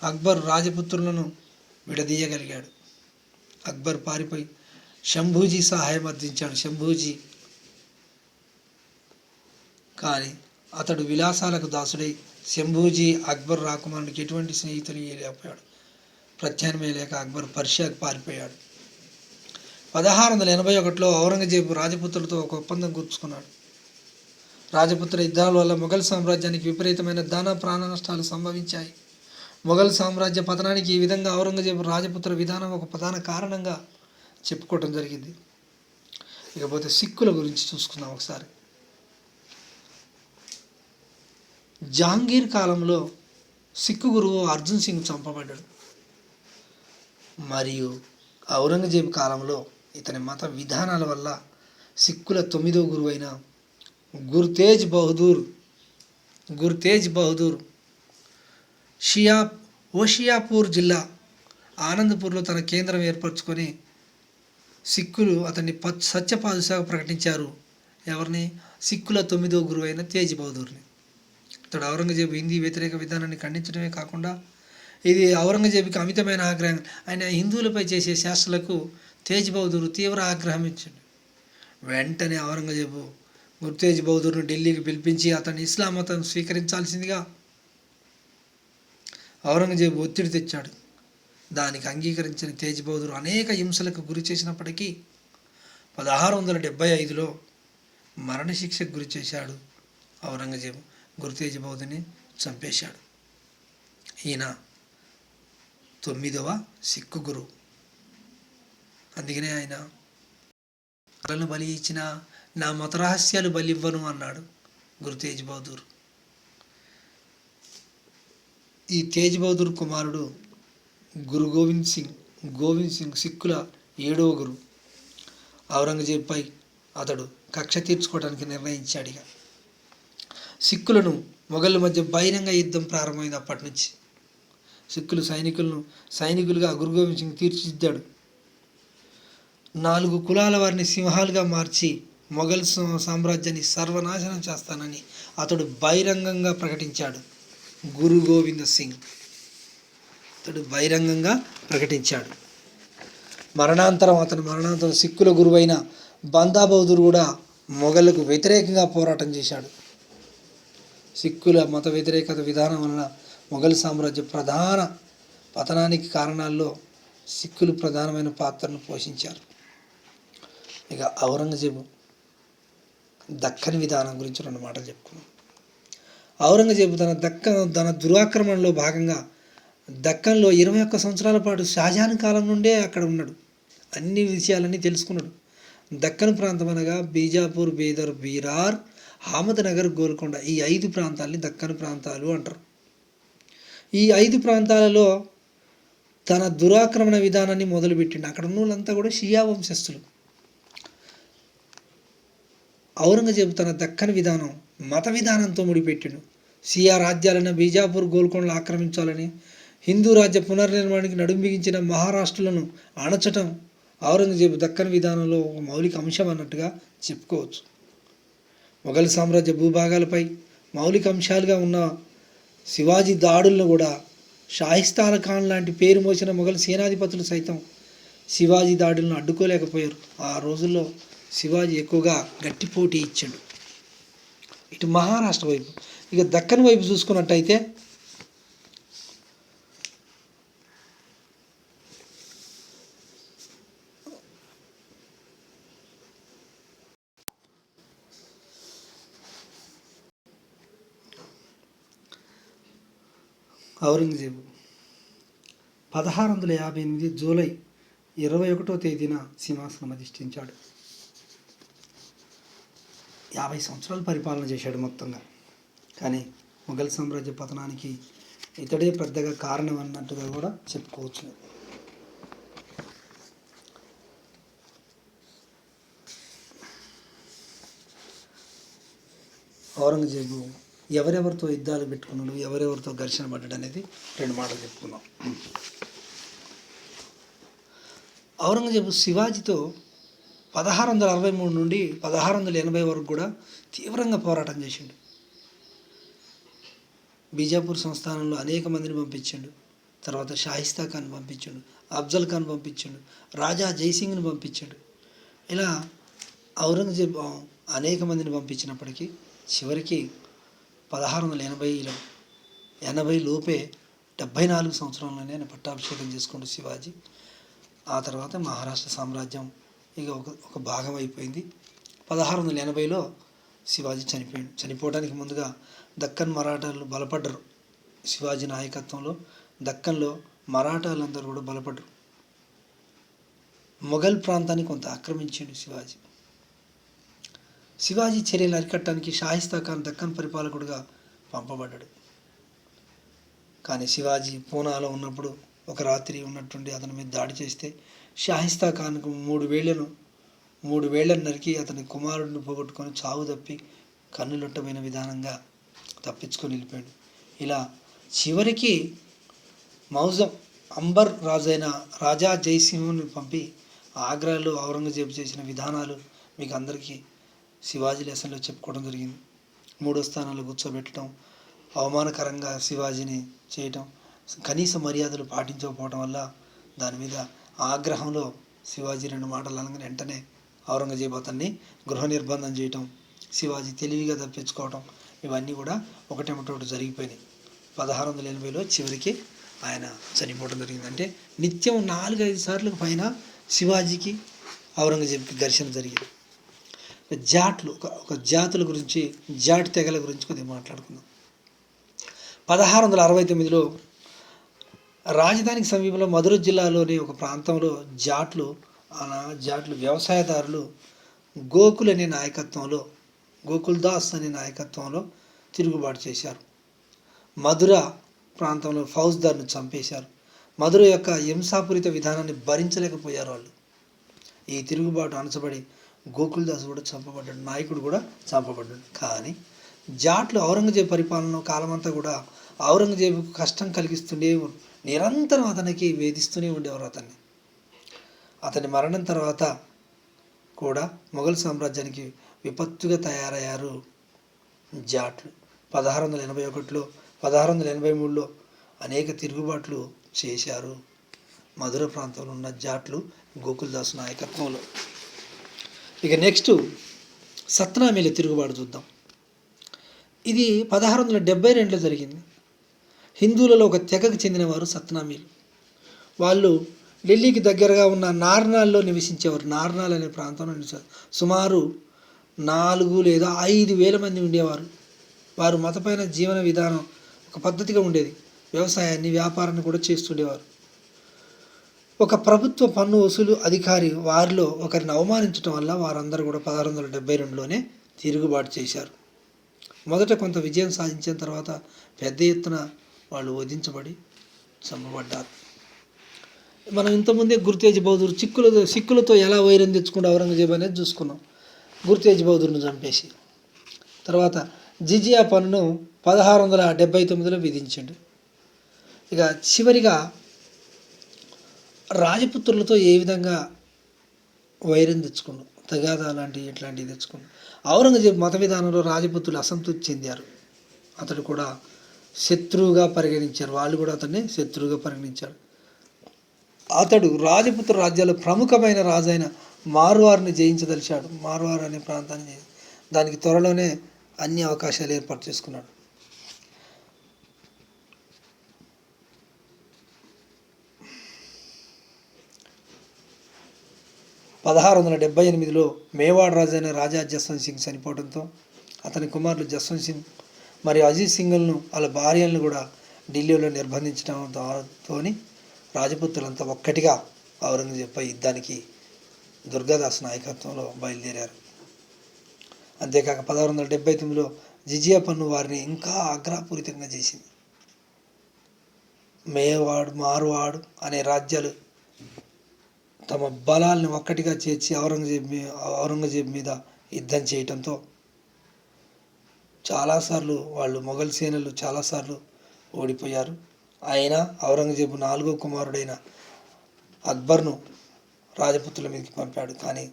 అక్బర్ రాజపుత్రులను విడదీయగలిగాడు. అక్బర్ పారిపోయి శంభూజీ సహాయం అర్థించాడు. కానీ అతడు విలాసాలకు దాసుడై శంభూజీ అక్బర్ రాకుమారునికి ఎటువంటి స్నేహితులు లేకపోయాడు. ప్రత్యామ్నాయం లేక అక్బర్ పర్షియాకు పారిపోయాడు. 1681లో ఔరంగజేబు రాజపుత్రులతో ఒక ఒప్పందం కూర్చుకున్నాడు. రాజపుత్ర యుద్ధాల వల్ల మొఘల్ సామ్రాజ్యానికి విపరీతమైన ధన ప్రాణ నష్టాలు సంభవించాయి. మొఘల్ సామ్రాజ్య పతనానికి ఈ విధంగా ఔరంగజేబు రాజపుత్ర విధానం ఒక ప్రధాన కారణంగా చెప్పుకోవటం జరిగింది. ఇకపోతే సిక్కుల గురించి చూసుకుందాం ఒకసారి. జహాంగీర్ కాలంలో సిక్కు గురువు అర్జున్ సింగ్ చంపబడ్డాడు. మరియు ఔరంగజేబు కాలంలో ఇతని మత విధానాల వల్ల సిక్కుల 9వ గురువు అయిన గుర్తేజ్ బహదూర్ హోషియాపూర్ జిల్లా ఆనందపూర్లో తన కేంద్రం ఏర్పరచుకొని సిక్కులు అతన్ని సత్యపాదుషాగా ప్రకటించారు. ఎవరిని? సిక్కుల 9వ గురువు అయిన తేజ్ బహదూర్ని. ఇతడు ఔరంగజేబు హిందీ వ్యతిరేక విధానాన్ని ఖండించడమే కాకుండా ఇది ఔరంగజేబుకి అమితమైన ఆగ్రహం. ఆయన హిందువులపై చేసే శాస్త్రాలకు తేజ్ బహదూర్ తీవ్ర ఆగ్రహం ఇచ్చాడు. వెంటనే ఔరంగజేబు గుర్తేజ్ బహదూర్ను ఢిల్లీకి పిలిపించి అతన్ని ఇస్లాం మతం స్వీకరించాల్సిందిగా ఔరంగజేబు ఒత్తిడి తెచ్చాడు. దానికి అంగీకరించిన తేజ్ బహదూర్ అనేక హింసలకు గురి చేసినప్పటికీ 1675లో మరణశిక్షకు గురి చేశాడు. ఔరంగజేబు గుర్తేజ్ బహదూర్ని చంపేశాడు. ఈయన 9వ సిక్కు గురువు. అందుకనే ఆయన కళను బలి ఇచ్చిన నా మత రహస్యాలు బలివ్వను అన్నాడు గుర్తేజ్ బహదూర్. ఈ తేజ్ బహదూర్ కుమారుడు గురు గోవింద్ సింగ్ సిక్కుల 7వ గురువు. ఔరంగజేబుపై అతడు కక్ష తీర్చుకోవడానికి నిర్ణయించాడు. ఇక సిక్కులను మొఘళ్ళ మధ్య బహిరంగ యుద్ధం ప్రారంభమైంది. అప్పటి నుంచి సిక్కులు సైనికులుగా గురు గోవింద్ సింగ్ తీర్చిదిద్దాడు. 4 కులాల వారిని సింహాలుగా మార్చి మొఘల్ సామ్రాజ్యాన్ని సర్వనాశనం చేస్తానని అతడు బహిరంగంగా ప్రకటించాడు. గురు గోవింద్ సింగ్ మరణాంతరం సిక్కుల గురువైన బందా బహదూర్ కూడా మొఘళ్లకు వ్యతిరేకంగా పోరాటం చేశాడు. సిక్కుల మత వ్యతిరేకత విధానం వలన మొఘల్ సామ్రాజ్య ప్రధాన పతనానికి కారణాల్లో సిక్కులు ప్రధానమైన పాత్రను పోషించారు. ఇక ఔరంగజేబు దక్కన్ విధానం గురించి 2 మాటలు చెప్పుకున్నాం. ఔరంగజేబు తన దురాక్రమణలో భాగంగా దక్కన్లో 21 సంవత్సరాల పాటు షాజహాన్ కాలం నుండే అక్కడ ఉన్నాడు. అన్ని విషయాలన్నీ తెలుసుకున్నాడు. దక్కన్ ప్రాంతం అనగా బీజాపూర్, బీదర్, బీరార్, అహ్మద్నగర్, గోల్కొండ ఈ 5 ప్రాంతాలని దక్కన్ ప్రాంతాలు అంటారు. ఈ 5 ప్రాంతాలలో తన దురాక్రమణ విధానాన్ని మొదలుపెట్టిండు. అక్కడ ఉన్న వాళ్ళంతా కూడా షియా వంశస్థులు. ఔరంగజేబు తన దక్కన్ విధానం మత విధానంతో ముడిపెట్టిండు. షియా రాజ్యాలను బీజాపూర్, గోల్కొండలు ఆక్రమించాలని, హిందూ రాజ్య పునర్నిర్మాణానికి నడుం బిగించిన మహారాష్ట్రులను అణచటం ఔరంగజేబు దక్కన్ విధానంలో ఒక మౌలిక అంశం అన్నట్టుగా చెప్పుకోవచ్చు. మొఘల్ సామ్రాజ్య భూభాగాలపై మౌలిక అంశాలుగా ఉన్న శివాజీ దాడులను కూడా షాయిస్తాన్ ఖాన్ లాంటి పేరు మోసిన మొఘల్ సేనాధిపతులు సైతం శివాజీ దాడులను అడ్డుకోలేకపోయారు. ఆ రోజుల్లో శివాజీ ఎక్కువగా గట్టి పోటీ ఇచ్చాడు. ఇటు మహారాష్ట్ర వైపు. ఇక దక్కన్ వైపు చూసుకున్నట్టయితే ఔరంగజేబు 1658 జూలై 21వ తేదీన సింహాసనం అధిష్ఠించాడు. 50 సంవత్సరాలు పరిపాలన చేశాడు మొత్తంగా. కానీ మొఘల్ సామ్రాజ్య పతనానికి ఇతడే పెద్దగా కారణం అన్నట్టుగా కూడా చెప్పుకోవచ్చు. ఔరంగజేబు ఎవరెవరితో యుద్ధాలు పెట్టుకున్నాడు, ఎవరెవరితో ఘర్షణ పడ్డాడు అనేది 2 మాటలు చెప్పుకుందాం. ఔరంగజేబు శివాజీతో 1663 నుండి 1680 వరకు కూడా తీవ్రంగా పోరాటం చేసిండు. బీజాపూర్ సంస్థానంలో అనేక మందిని పంపించాడు. తర్వాత షాయిస్తా ఖాన్ పంపించాడు, అఫ్జల్ ఖాన్ పంపించాడు, రాజా జైసింగ్ని పంపించాడు. ఇలా ఔరంగజేబు అనేక మందిని పంపించినప్పటికీ చివరికి 1680 లోపే 74 సంవత్సరంలోనే ఆయన పట్టాభిషేకం చేసుకుంటూ శివాజీ. ఆ తర్వాత మహారాష్ట్ర సామ్రాజ్యం ఇక ఒక భాగం అయిపోయింది. 1680లో శివాజీ చనిపోయాడు. చనిపోవడానికి ముందుగా దక్కన్ మరాఠాలు బలపడ్డరు. శివాజీ నాయకత్వంలో దక్కన్లో మరాఠాలందరూ కూడా బలపడ్డరు. మొఘల్ ప్రాంతాన్ని కొంత ఆక్రమించాడు శివాజీ. శివాజీ చర్యలు అరికట్టడానికి షాయిస్తా ఖాన్ దక్కన్ పరిపాలకుడుగా పంపబడ్డాడు. కానీ శివాజీ పూనాలో ఉన్నప్పుడు ఒక రాత్రి ఉన్నట్టుండి అతని మీద దాడి చేస్తే షాయిస్తా ఖాన్కు 3 వేళ్లను నరికి అతని కుమారుడిని పోగొట్టుకొని చావు తప్పి కన్నులొట్టమైన విధానంగా తప్పించుకొని వెళ్ళిపోయాడు. ఇలా చివరికి మౌజం అంబర్ రాజైన రాజా జైసింహ్ని పంపి ఆగ్రాలో ఔరంగజేబు చేసిన విధానాలు మీకు అందరికీ శివాజీ లెసన్లో చెప్పుకోవడం జరిగింది. 3వ స్థానంలో కూర్చోబెట్టడం, అవమానకరంగా శివాజీని చేయటం, కనీస మర్యాదలు పాటించకపోవడం వల్ల దాని మీద ఆగ్రహంలో శివాజీ 2 మాటలు అనగానే వెంటనే ఔరంగజేబు అతన్ని గృహ నిర్బంధం చేయటం, శివాజీ తెలివిగా తప్పించుకోవటం, ఇవన్నీ కూడా ఒకటేమిటోటి జరిగిపోయినాయి. 1680లో చివరికి ఆయన చనిపోవడం జరిగింది. అంటే నిత్యం 4-5 సార్లకు పైన శివాజీకి ఔరంగజేబుకి ఘర్షణ జరిగింది. జాట్లు ఒక జాతుల గురించి, జాట్ తెగల గురించి కొద్దిగా మాట్లాడుకుందాం. 1669లో రాజధానికి సమీపంలో మధుర జిల్లాలోని ఒక ప్రాంతంలో జాట్లు వ్యవసాయదారులు గోకుల్దాస్ అనే నాయకత్వంలో తిరుగుబాటు చేశారు. మధుర ప్రాంతంలో ఫౌజ్దార్ను చంపేశారు. మధుర యొక్క హింసాపూరిత విధానాన్ని భరించలేకపోయారు వాళ్ళు. ఈ తిరుగుబాటు అణచబడి గోకుల్దాస్ కూడా చంపబడ్డాడు, నాయకుడు కూడా చంపబడ్డాడు. కానీ జాట్లు ఔరంగజేబు పరిపాలన కాలమంతా కూడా ఔరంగజేబుకు కష్టం కలిగిస్తుండే, నిరంతరం అతనికి వేధిస్తూనే ఉండేవారు. అతని మరణం తర్వాత కూడా మొఘల్ సామ్రాజ్యానికి విపత్తుగా తయారయ్యారు జాట్లు. 1681లో 1683లో అనేక తిరుగుబాట్లు చేశారు మధుర ప్రాంతంలో ఉన్న జాట్లు గోకుల్దాస్ నాయకత్వంలో. ఇక నెక్స్ట్ సత్నామీల తిరుగుబాటు చూద్దాం. ఇది 1672లో జరిగింది. హిందువులలో ఒక తెగకు చెందినవారు సత్నామీలు. వాళ్ళు ఢిల్లీకి దగ్గరగా ఉన్న నార్నాల్లో నివసించేవారు. నార్నాల్ అనే ప్రాంతంలో నివసించారు. సుమారు 4 లేదా 5,000 మంది ఉండేవారు. వారు మతపైన జీవన విధానం ఒక పద్ధతిగా ఉండేది. వ్యవసాయాన్ని, వ్యాపారాన్ని కూడా చేస్తుండేవారు. ఒక ప్రభుత్వ పన్ను వసూలు అధికారి వారిలో ఒకరిని అవమానించడం వల్ల వారందరూ కూడా 1672లోనే తిరుగుబాటు చేశారు. మొదట కొంత విజయం సాధించిన తర్వాత పెద్ద ఎత్తున వాళ్ళు వధించబడి చంపబడ్డారు. మనం ఇంతకుముందే గుర్తేజ్ బహదూర్ సిక్కులతో ఎలా వైరం తెచ్చుకుంటూ ఔరంగజేబు అనేది చూసుకున్నాం. గుర్తేజ్ బహదూర్ను చంపేసి తర్వాత జిజియా పన్నును 1679లో విధించాడు. ఇక చివరిగా రాజపుత్రులతో ఏ విధంగా వైరం తెచ్చుకున్నాం, తగాదా ఇట్లాంటివి తెచ్చుకున్నాం. ఔరంగజేబు మత విధానంలో రాజపుత్రులు అసంతృప్తి చెందారు. అతడు కూడా శత్రువుగా పరిగణించారు. వాళ్ళు కూడా అతన్ని శత్రువుగా పరిగణించారు. అతడు రాజపుత్ర రాజ్యాల్లో ప్రముఖమైన రాజైన మార్వార్ని జయించదలిచాడు. మార్వార్ అనే ప్రాంతాన్ని దానికి త్వరలోనే అన్ని అవకాశాలు ఏర్పాటు చేసుకున్నాడు. (1678) మేవాడ్ రాజైన రాజా జస్వంత్ సింగ్ చనిపోవడంతో అతని కుమారులు జస్వంత్ సింగ్ మరియు అజీజ్ సింగ్లను వాళ్ళ భార్యలను కూడా ఢిల్లీలో నిర్బంధించడంతో రాజపుత్రులంతా ఒక్కటిగా ఔరంగజేబుపై యుద్ధానికి దుర్గాదాస్ నాయకత్వంలో బయలుదేరారు. అంతేకాక 1679లో జిజియా పన్ను వారిని ఇంకా ఆగ్రహపూరితంగా చేసింది. మేవాడ్, మార్వాడ్ అనే రాజ్యాలు తమ బలాలను ఒక్కటిగా చేర్చి ఔరంగజేబు మీద యుద్ధం చేయటంతో చాలాసార్లు వాళ్ళు మొఘల్ సేనలు చాలాసార్లు ఓడిపోయారు. అయినా ఔరంగజేబు 4వ కుమారుడైన అక్బర్ను రాజపుత్రుల మీదకి పంపాడు. కానీ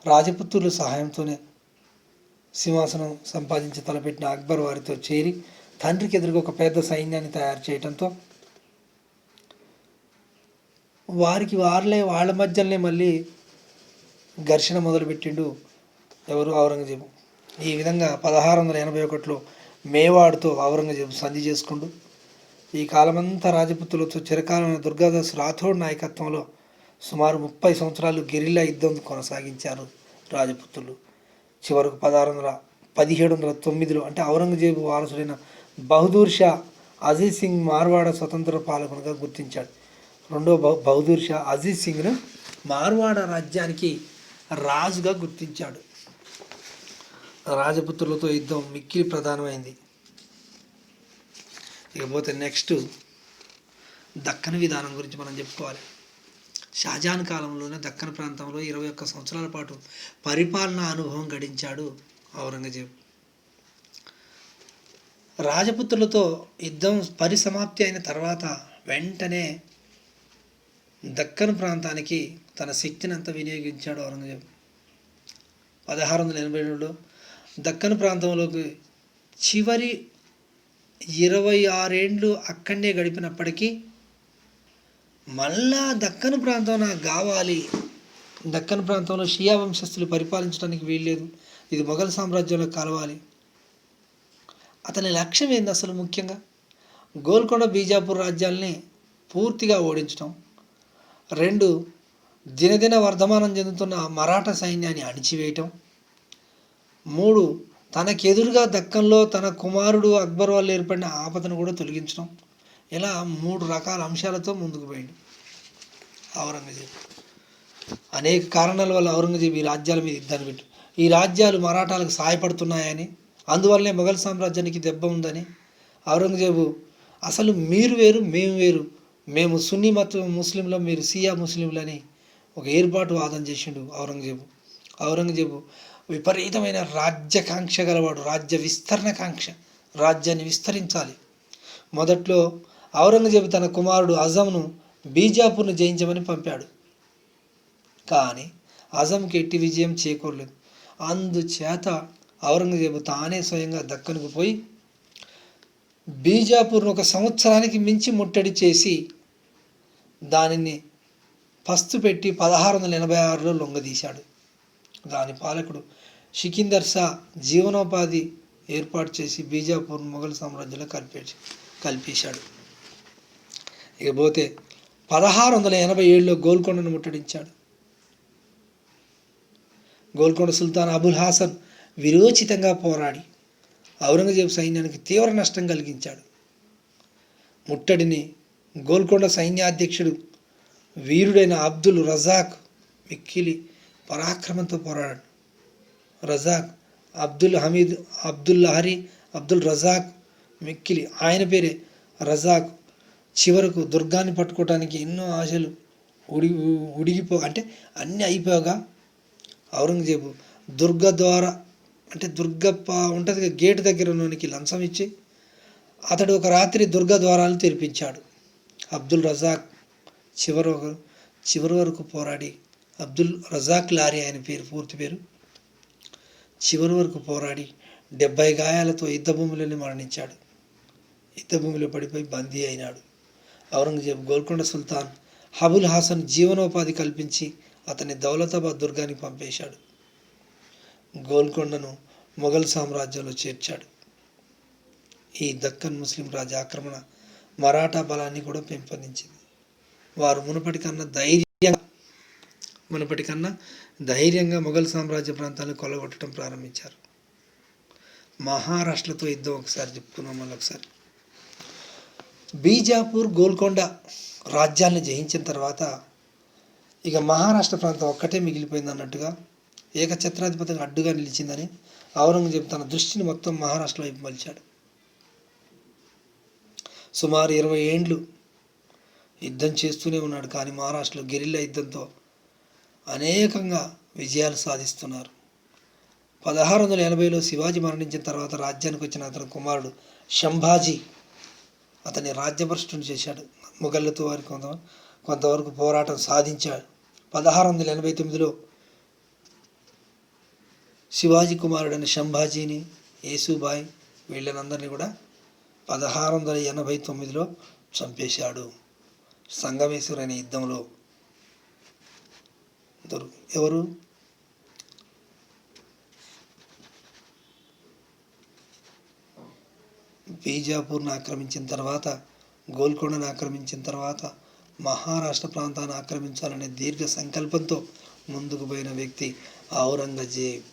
రాజపుత్రుల సహాయంతోనే సింహాసనం సంపాదించి తలపెట్టిన అక్బర్ వారితో చేరి తండ్రికి ఎదురుగా ఒక పెద్ద సైన్యాన్ని తయారు చేయడంతో వాళ్ళ మధ్యలోనే మళ్ళీ ఘర్షణ మొదలుపెట్టిండు ఔరంగజేబు. ఈ విధంగా 1681లో మేవాడ్తో ఔరంగజేబు సంధి చేసుకుంటూ ఈ కాలమంతా రాజపుత్రులతో చిరకాలమైన దుర్గాదాస్ రాథోడ్ నాయకత్వంలో సుమారు 30 సంవత్సరాలు గెరిల్లా యుద్ధం కొనసాగించారు రాజపుత్రులు. చివరకు 1709లో అంటే ఔరంగజేబు వారసుడైన బహదూర్ షా అజీజ్ సింగ్ మార్వాడ స్వతంత్ర పాలకునిగా గుర్తించాడు. రెండవ బహదూర్ షా అజీజ్ సింగ్ను మార్వాడ రాజ్యానికి రాజుగా గుర్తించాడు. రాజపుత్రులతో యుద్ధం మిక్కిలి ప్రధానమైంది. ఇకపోతే నెక్స్ట్ దక్కన్ విధానం గురించి మనం చెప్పుకోవాలి. షాజహాన్ కాలంలోనే దక్కన్ ప్రాంతంలో 21 సంవత్సరాల పాటు పరిపాలనా అనుభవం గడించాడు ఔరంగజేబు. రాజపుత్రులతో యుద్ధం పరిసమాప్తి అయిన తర్వాత వెంటనే దక్కన్ ప్రాంతానికి తన శక్తిని అంతా వినియోగించాడు ఔరంగజేబు. 1682లో దక్కన్ ప్రాంతంలోకి చివరి 26 ఏండ్లు అక్కడే గడిపినప్పటికీ మళ్ళా దక్కన్ ప్రాంతం నాకు కావాలి, దక్కన్ ప్రాంతంలో షియా వంశస్థులు పరిపాలించడానికి వీల్లేదు, ఇది మొఘల్ సామ్రాజ్యంలో కలవాలి. అతని లక్ష్యం ఏంది అసలు? ముఖ్యంగా గోల్కొండ బీజాపూర్ రాజ్యాల్ని పూర్తిగా ఓడించడం, 2 దినదిన వర్ధమానం చెందుతున్న మరాఠా సైన్యాన్ని అణిచివేయటం, 3 తనకెదురుగా దక్కన్లో తన కుమారుడు అక్బర్ వల్ల ఏర్పడిన ఆపదను కూడా తొలగించడం. ఇలా 3 రకాల అంశాలతో ముందుకు పోయింది ఔరంగజేబు. అనేక కారణాల వల్ల ఔరంగజేబు ఈ రాజ్యాల మీద యుద్ధాన్ని పెట్టు, ఈ రాజ్యాలు మరాఠాలకు సహాయపడుతున్నాయని, అందువల్లనే మొఘల్ సామ్రాజ్యానికి దెబ్బ ఉందని ఔరంగజేబు అసలు మీరు వేరు మేము వేరు, మేము సున్నీ మత ముస్లింలు, మీరు సియా ముస్లింలని ఒక ఏర్పాటు వాదన చేసిండు ఔరంగజేబు విపరీతమైన రాజ్యకాంక్ష గలవాడు, రాజ్య విస్తరణ కాంక్ష, రాజ్యాన్ని విస్తరించాలి. మొదట్లో ఔరంగజేబు తన కుమారుడు అజంను బీజాపూర్ను జయించమని పంపాడు. కానీ అజంకి ఎట్టి విజయం చేకూరలేదు. అందుచేత ఔరంగజేబు తానే స్వయంగా దక్కన్కు పోయి బీజాపూర్ను 1 సంవత్సరానికి మించి ముట్టడి చేసి దానిని పస్తు పెట్టి 1686లో లొంగదీశాడు. దాని పాలకుడు సికిందర్ షా జీవనోపాధి ఏర్పాటు చేసి బీజాపూర్ను మొఘల్ సామ్రాజ్యంలో కల్పించాడు. ఇకపోతే 1687లో గోల్కొండను ముట్టడించాడు. గోల్కొండ సుల్తాన్ అబుల్ హాసన్ విరోచితంగా పోరాడి ఔరంగజేబు సైన్యానికి తీవ్ర నష్టం కలిగించాడు. ముట్టడిని గోల్కొండ సైన్యాధ్యక్షుడు వీరుడైన అబ్దుల్ రజాక్ మిక్కిలి పరాక్రమంతో పోరాడాడు. రజాక్ అబ్దుల్ హమీద్, అబ్దుల్ లహరి, అబ్దుల్ రజాక్ మిక్కిలి, ఆయన పేరే రజాక్. చివరకు దుర్గాన్ని పట్టుకోవడానికి ఎన్నో ఆశలు అంటే అన్నీ అయిపోగా ఔరంగజేబు దుర్గ ద్వారా, అంటే దుర్గప్ప ఉంటుంది గేటు దగ్గరలోనికి లంచం ఇచ్చి అతడు ఒక రాత్రి దుర్గ ద్వారాలు తెరిపించాడు. అబ్దుల్ రజాక్ చివరి వరకు పోరాడి, అబ్దుల్ రజాక్ లారీ ఆయన పూర్తి పేరు, చివరి వరకు పోరాడి 70 గాయాలతో యుద్ధభూమిలోనే మరణించాడు. యుద్ధభూమిలో పడిపోయి బందీ అయినాడు. ఔరంగజేబు గోల్కొండ సుల్తాన్ అబుల్ హాసన్ జీవనోపాధి కల్పించి అతన్ని దౌలతాబాద్ దుర్గానికి పంపేశాడు. గోల్కొండను మొఘల్ సామ్రాజ్యంలో చేర్చాడు. ఈ దక్కన్ ముస్లిం రాజు ఆక్రమణ మరాఠా బలాన్ని కూడా పెంపొందించింది. వారు మునుపటి కన్నా ధైర్యంగా మొఘల్ సామ్రాజ్య ప్రాంతాలను కొల్లగొట్టడం ప్రారంభించారు. మహారాష్ట్రతో యుద్ధం ఒకసారి చెప్పుకున్నాం. మళ్ళొకసారి బీజాపూర్, గోల్కొండ రాజ్యాన్ని జయించిన తర్వాత ఇక మహారాష్ట్ర ప్రాంతం ఒక్కటే మిగిలిపోయింది అన్నట్టుగా ఏకఛత్రాధిపతిగా అడ్డుగా నిలిచిందని ఔరంగజేబు తన దృష్టిని మొత్తం మహారాష్ట్ర వైపు మలిచాడు. సుమారు 20 ఏండ్లు యుద్ధం చేస్తూనే ఉన్నాడు. కానీ మహారాష్ట్రలో గెరిల్లా యుద్ధంతో అనేకంగా విజయాలు సాధిస్తున్నారు. 1680లో శివాజీ మరణించిన తర్వాత రాజ్యానికి వచ్చిన అతని కుమారుడు సంభాజీ అతన్ని రాజ్యభ్రష్టుని చేశాడు. మొఘళ్ళతో వారికి కొంతవరకు పోరాటం సాధించాడు. 1689లో శివాజీ కుమారుడైన సంభాజీని, యేసుబాయ్ వీళ్ళనందరినీ కూడా 1689లో చంపేశాడు. సంగమేశ్వర్ అనే యుద్ధంలో ఎవరు బీజాపూర్ను ఆక్రమించిన తర్వాత, గోల్కొండను ఆక్రమించిన తర్వాత మహారాష్ట్ర ప్రాంతాన్ని ఆక్రమించాలనే దీర్ఘ సంకల్పంతో ముందుకు పోయిన వ్యక్తి ఔరంగజేబ్.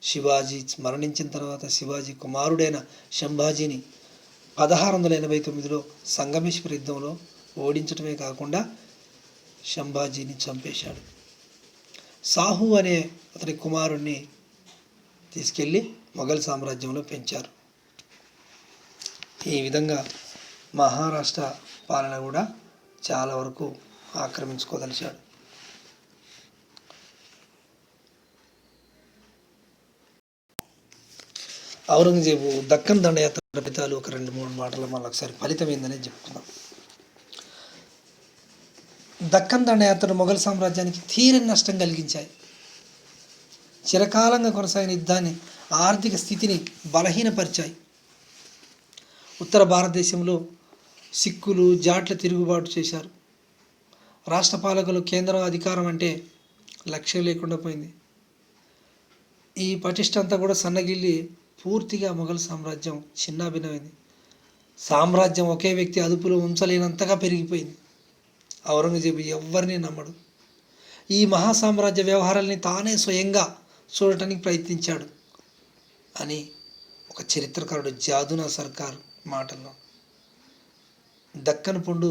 శివాజీ మరణించిన తర్వాత శివాజీ కుమారుడైన సంభాజీని 1689లో సంగమేశ్వర యుద్ధంలో ఓడించడమే కాకుండా సంభాజీని చంపేశాడు. సాహు అనే అతని కుమారుణ్ణి తీసుకెళ్ళి మొఘల్ సామ్రాజ్యంలో పెంచారు. ఈ విధంగా మహారాష్ట్ర పాలన కూడా చాలా వరకు ఆక్రమించుకోదలిచాడు. ఔరంగజేబు దక్కన్ దండయాత్ర ఫలితాలు ఒక 2-3 మాటలు మళ్ళీ ఒకసారి ఫలితం ఏందనేది చెప్పుకుందాం. దక్కన్ దండయాత్రలు మొఘల్ సామ్రాజ్యానికి తీరని నష్టం కలిగించాయి. చిరకాలంగా కొనసాగిన యుద్ధాన్ని, ఆర్థిక స్థితిని బలహీనపరిచాయి. ఉత్తర భారతదేశంలో సిక్కులు, జాట్ల తిరుగుబాటు చేశారు. రాష్ట్ర పాలకులు కేంద్రం అధికారం అంటే లక్ష్యం లేకుండా పోయింది. ఈ పటిష్ట అంతా కూడా సన్నగిల్లి పూర్తిగా మొఘల్ సామ్రాజ్యం చిన్నాభిన్నమైంది. సామ్రాజ్యం ఒకే వ్యక్తి అదుపులో ఉంచలేనంతగా పెరిగిపోయింది. ఔరంగజేబు ఎవరిని నమ్మడు. ఈ మహాసామ్రాజ్య వ్యవహారాల్ని తానే స్వయంగా చూడటానికి ప్రయత్నించాడు అని ఒక చరిత్రకారుడు జాదునా సర్కార్ మాటల్లో. దక్కన్ పుండు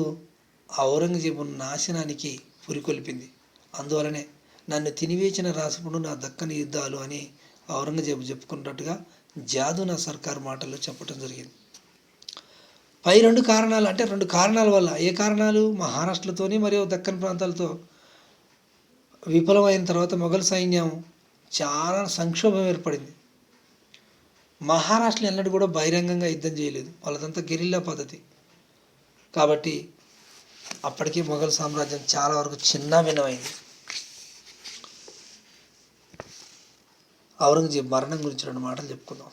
ఔరంగజేబు నాశనానికి పురికొల్పింది. అందువలనే నన్ను తినివేచిన రాసపుండు నా దక్కని యుద్ధాలు అని ఔరంగజేబు చెప్పుకున్నట్టుగా జాదునా సర్కార్ మాటల్లో చెప్పడం జరిగింది. పై 2 కారణాలు, అంటే 2 కారణాల వల్ల. ఏ కారణాలు? మహారాష్ట్రతోని మరియు దక్కన్ ప్రాంతాలతో విఫలమైన తర్వాత మొఘల్ సైన్యం చాలా సంక్షోభం ఏర్పడింది. మహారాష్ట్రలో ఎన్నడూ కూడా బహిరంగంగా యుద్ధం చేయలేదు. వాళ్ళదంతా గెరిల్లా పద్ధతి. కాబట్టి అప్పటికే మొఘల్ సామ్రాజ్యం చాలా వరకు చిన్నాభిన్నమైంది. ఔరంగజేబు మరణం గురించి 2 మాటలు చెప్పుకుందాం.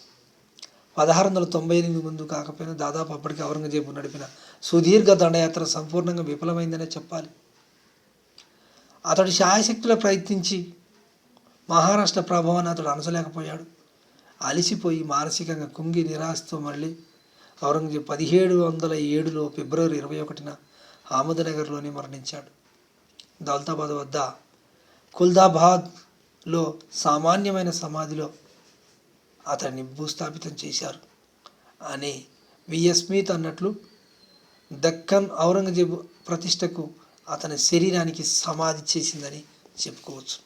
1698 ముందు కాకపోయినా దాదాపు అప్పటికి ఔరంగజేబు నడిపిన సుదీర్ఘ దండయాత్ర సంపూర్ణంగా విఫలమైందనే చెప్పాలి. అతడు శాయశక్తుల ప్రయత్నించి మహారాష్ట్ర ప్రభావాన్ని అతడు అనసలేకపోయాడు. అలిసిపోయి మానసికంగా కుంగి నిరాశతో మళ్ళీ ఔరంగజేబు 1707లో ఫిబ్రవరి 21న అహ్మద్నగర్లోనే మరణించాడు. దౌలతాబాద్ వద్ద కుల్దాబాద్లో సామాన్యమైన సమాధిలో అతన్ని భూస్థాపితం చేశారు అని విఎస్ స్మిత్ అన్నట్లు దక్కన్ ఔరంగజేబు ప్రతిష్టకు అతని శరీరానికి సమాధి చేసిందని చెప్పుకోవచ్చు.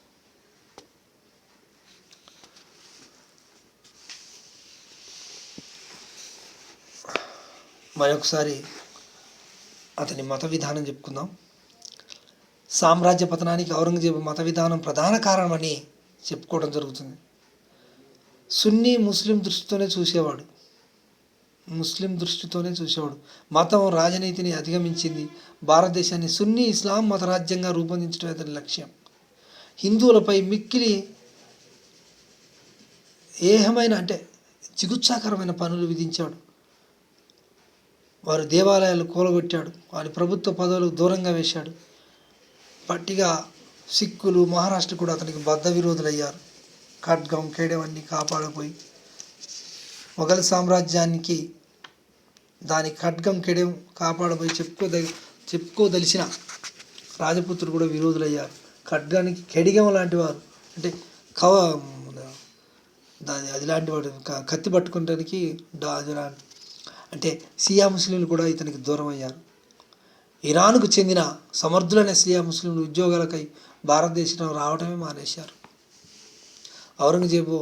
మరొకసారి అతని మత విధానం చెప్పుకుందాం. సామ్రాజ్య పతనానికి ఔరంగజేబు మత విధానం ప్రధాన కారణమని చెప్పుకోవడం జరుగుతుంది. సున్నీ ముస్లిం దృష్టితోనే చూసేవాడు. మతం రాజనీతిని అధిగమించింది. భారతదేశాన్ని సున్నీ ఇస్లాం మత రాజ్యంగా రూపొందించడం అతని లక్ష్యం. హిందువులపై మిక్కిలి ఏహమైన అంటే జిగుత్సాకరమైన పనులు విధించాడు. వారి దేవాలయాలు కూలగొట్టాడు. వారి ప్రభుత్వ పదవులకు దూరంగా వేశాడు. పట్టిగా సిక్కులు, మహారాష్ట్ర కూడా అతనికి బద్ధ విరోధులయ్యారు. ఖడ్గం, ఖేడం అన్ని కాపాడపోయి మొఘల్ సామ్రాజ్యానికి దాని ఖడ్గం, ఖేడం కాపాడబోయి చెప్పుకోదలిసిన రాజపుత్రులు కూడా విరోధులయ్యారు. ఖడ్గానికి ఖెడిగం లాంటి వారు, అంటే అది లాంటి వాడు కత్తి పట్టుకోవడానికి అంటే సియా ముస్లింలు కూడా ఇతనికి దూరం అయ్యారు. ఇరాన్కు చెందిన సమర్థులైన సియా ముస్లింలు ఉద్యోగాలకై భారతదేశంలో రావడమే మానేశారు. ఔరంగజేబు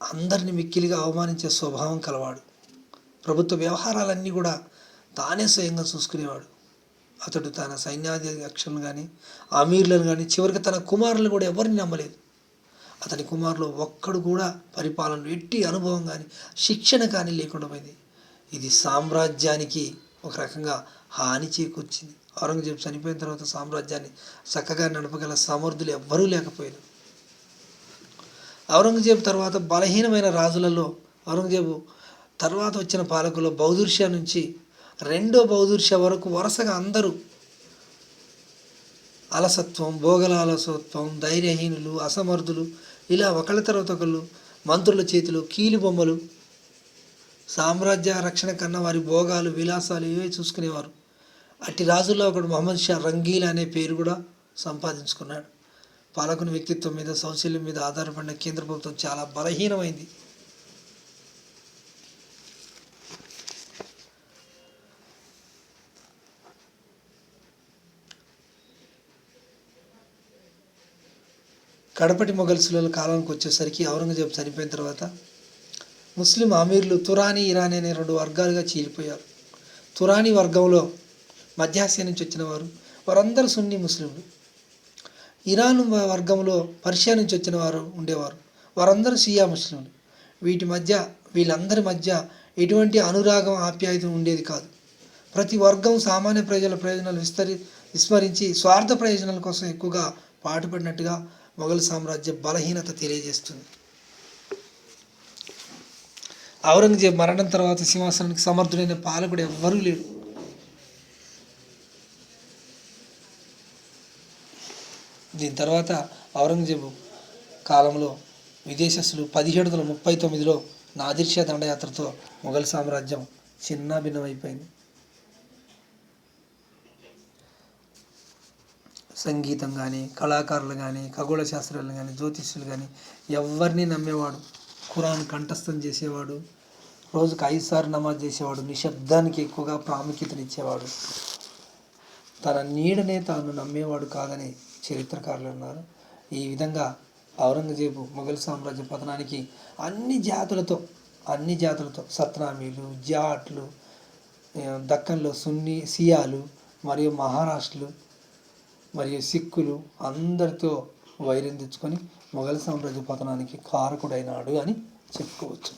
అందరిని మిక్కిలిగా అవమానించే స్వభావం కలవాడు. ప్రభుత్వ వ్యవహారాలన్నీ కూడా తానే స్వయంగా చూసుకునేవాడు. అతడు తన సైన్యాధ్యక్షులను కానీ అమీర్లను కానీ చివరికి తన కుమారులను కూడా ఎవరిని నమ్మలేదు. అతని కుమారులు ఒక్కడు కూడా పరిపాలనలో ఎట్టి అనుభవం కానీ శిక్షణ కానీ లేకుండా పోయింది. ఇది సామ్రాజ్యానికి ఒక రకంగా హాని చేకూర్చింది. ఔరంగజేబు చనిపోయిన తర్వాత సామ్రాజ్యాన్ని చక్కగా నడపగల సమర్థులు ఎవ్వరూ లేకపోయారు. ఔరంగజేబు తర్వాత బలహీనమైన రాజులలో ఔరంగజేబు తర్వాత వచ్చిన పాలకులు బౌదూర్ షా నుంచి రెండో బౌదూర్ షా వరకు వరుసగా అందరూ అలసత్వం, భోగల అలసత్వం, ధైర్యహీనులు, అసమర్థులు, ఇలా ఒకళ్ళ తర్వాత ఒకళ్ళు మంత్రుల చేతిలో కీలుబొమ్మలు. సామ్రాజ్య రక్షణ కన్నా వారి భోగాలు, విలాసాలు ఇవే చూసుకునేవారు. అట్టి రాజుల్లో ఒకడు మహమ్మద్ షా రంగీలా అనే పేరు కూడా సంపాదించుకున్నాడు. పాలకుని వ్యక్తిత్వం మీద, సౌశల్యం మీద ఆధారపడిన కేంద్ర ప్రభుత్వం చాలా బలహీనమైంది. కడపటి మొఘల్సుల కాలానికి వచ్చేసరికి ఔరంగజేబు చనిపోయిన తర్వాత ముస్లిం అమీర్లు తురానీ ఇరానీ అనే 2 వర్గాలుగా చీలిపోయారు. తురానీ వర్గంలో మధ్యాసియా నుంచి వచ్చిన వారందరూ సున్నీ ముస్లింలు. ఇరాన్ వర్గంలో పర్షియా నుంచి వచ్చిన వారు ఉండేవారు, వారందరూ షియా ముస్లింలు. వీళ్ళందరి మధ్య ఎటువంటి అనురాగం ఆప్యాయత ఉండేది కాదు. ప్రతి వర్గం సామాన్య ప్రజల ప్రయోజనాలు విస్మరించి స్వార్థ ప్రయోజనాల కోసం ఎక్కువగా పాటుపడినట్టుగా మొఘల్ సామ్రాజ్య బలహీనత తెలియజేస్తుంది. ఔరంగజేబు మరణం తర్వాత సింహాసనానికి సమర్థుడైన పాలకుడు ఎవ్వరూ లేరు. దీని తర్వాత ఔరంగజేబు కాలంలో విదేశస్తులు 1739లో నాదిర్షా దండయాత్రతో మొఘల్ సామ్రాజ్యం చిన్నాభిన్నమైపోయింది. సంగీతం కానీ, కళాకారులు కానీ, ఖగోళ శాస్త్రాలు కానీ, జ్యోతిష్యులు కానీ ఎవరిని నమ్మేవాడు. ఖురాన్ కంఠస్థం చేసేవాడు, రోజుకు 5 సార్లు నమాజ్ చేసేవాడు, నిశ్శబ్దానికి ఎక్కువగా ప్రాముఖ్యతనిచ్చేవాడు. తన నీడనే తాను నమ్మేవాడు కాదని చరిత్రకారులు ఉన్నారు. ఈ విధంగా ఔరంగజేబు మొఘల్ సామ్రాజ్య పతనానికి అన్ని జాతులతో సత్నామీలు, జాట్లు, దక్కన్లో సియాలు మరియు మహారాష్ట్రలు మరియు సిక్కులు అందరితో వైరం తెచ్చుకొని మొఘల్ సామ్రాజ్య పతనానికి కారకుడైనాడు అని చెప్పుకోవచ్చు.